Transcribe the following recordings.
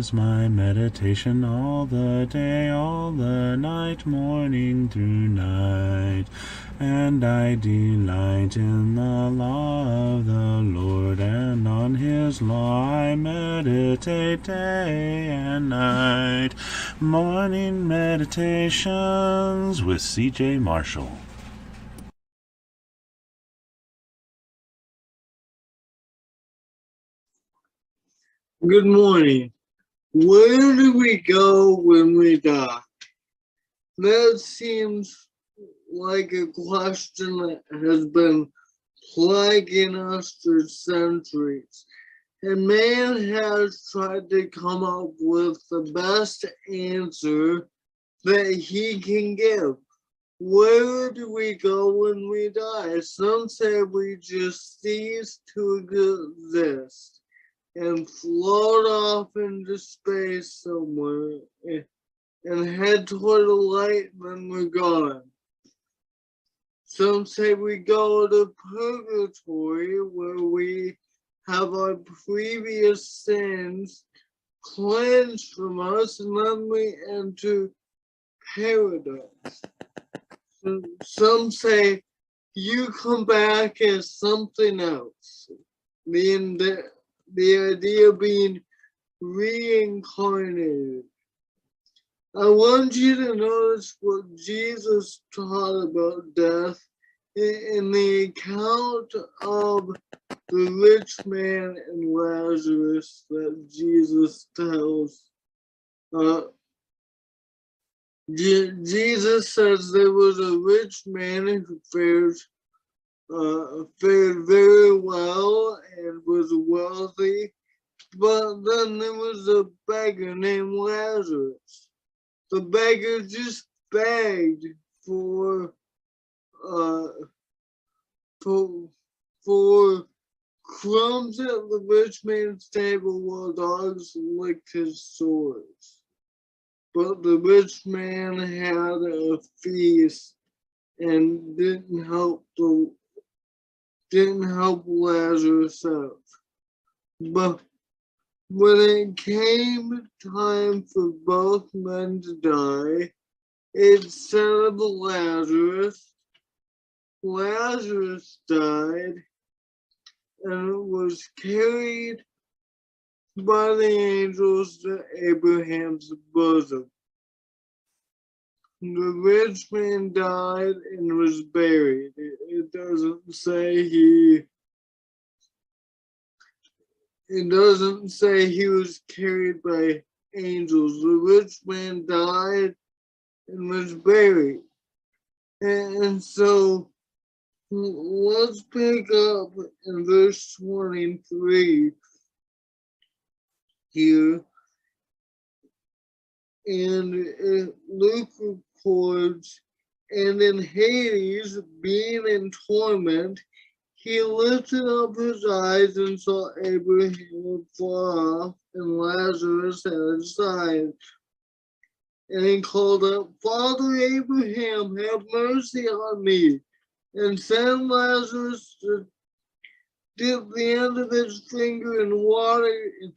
is my meditation all the day, all the night, morning through night. And I delight in the law of the Lord, and on his law I meditate day and night. Morning Meditations with C.J. Marshall. Good morning. Where do we go when we die? That seems like a question that has been plaguing us for centuries. And man has tried to come up with the best answer that he can give. Where do we go when we die? Some say we just cease to exist and float off into space somewhere and head toward the light when we're gone. Some say we go to purgatory where we have our previous sins cleansed from us, and then we enter paradise. Some say you come back as something else. The idea being reincarnated. I want you to notice what Jesus taught about death in the account of the rich man and Lazarus that Jesus tells. Jesus says there was a rich man who fared very well and was wealthy, but then there was a beggar named Lazarus. The beggar just begged for crumbs at the rich man's table while dogs licked his sores. But the rich man had a feast and didn't help Lazarus out. But when it came time for both men to die, it said of Lazarus died and was carried by the angels to Abraham's bosom. The rich man died and was buried. It doesn't say he was carried by angels. The rich man died and was buried. And so let's pick up in verse 23 here. And Luke records, and in Hades, being in torment, he lifted up his eyes and saw Abraham far off and Lazarus at his side. And he called out, Father Abraham, have mercy on me, and send Lazarus to dip the end of his finger in water and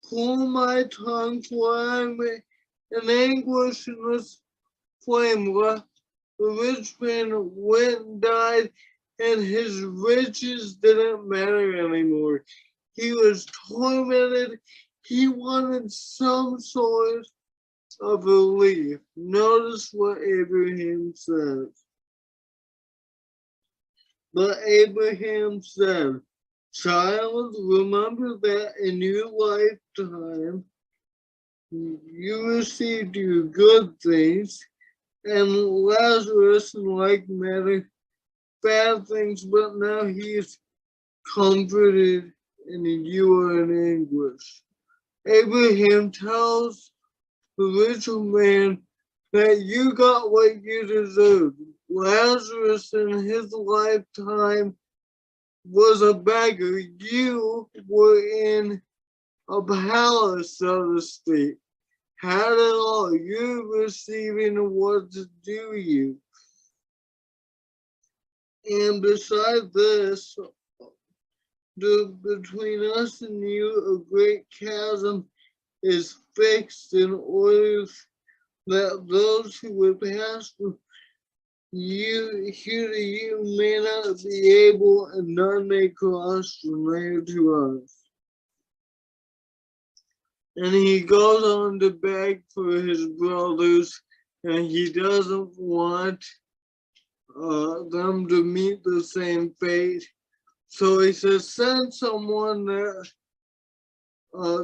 cool my tongue, for I am in anguish in this flame. The rich man went and died, and his riches didn't matter anymore. He was tormented. He wanted some sort of relief. Notice what Abraham says. But Abraham said, Child, remember that in your lifetime you received your good things, and Lazarus in like manner bad things, but now he is comforted and you are in anguish. Abraham tells the rich man that you got what you deserved. Lazarus in his lifetime was a beggar. You were in a palace, so to speak. Had it all. You're receiving what's due you. And beside this, between us and you, a great chasm is fixed in order that those who would pass here to you may not be able, and none may cross from there to us. And he goes on to beg for his brothers, and he doesn't want them to meet the same fate. So he says, send someone that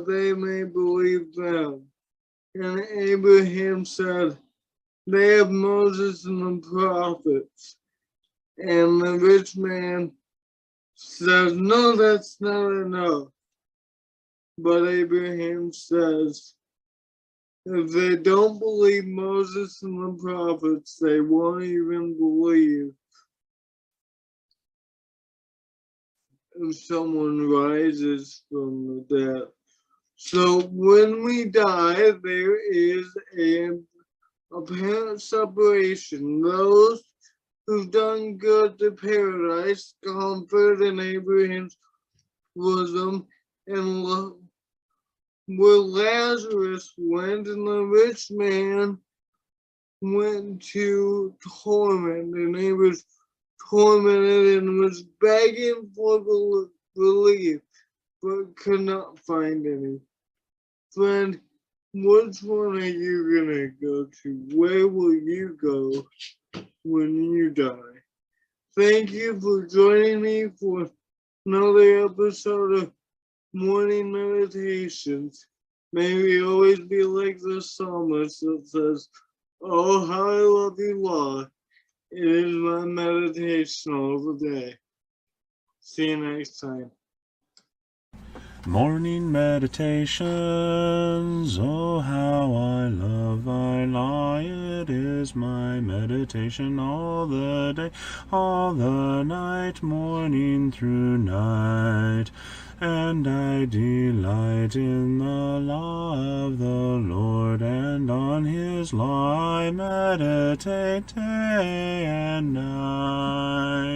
they may believe them. And Abraham said, they have Moses and the prophets. And the rich man says, no, that's not enough. But Abraham says, if they don't believe Moses and the prophets, they won't even believe if someone rises from the dead. So when we die, there is an apparent separation. Those who've done good to paradise, comfort in Abraham's bosom, and where Lazarus went, and the rich man went to torment, and he was tormented and was begging for relief, but could not find any. Friend, which one are you gonna go to? Where will you go when you die? Thank you for joining me for another episode of Morning Meditations. May we always be like the psalmist that says, oh, how I love you, Lord. It is my meditation all the day. See you next time. Morning meditations, oh how I love thy law, it is my meditation all the day, all the night, morning through night, and I delight in the law of the Lord, and on his law I meditate day and night.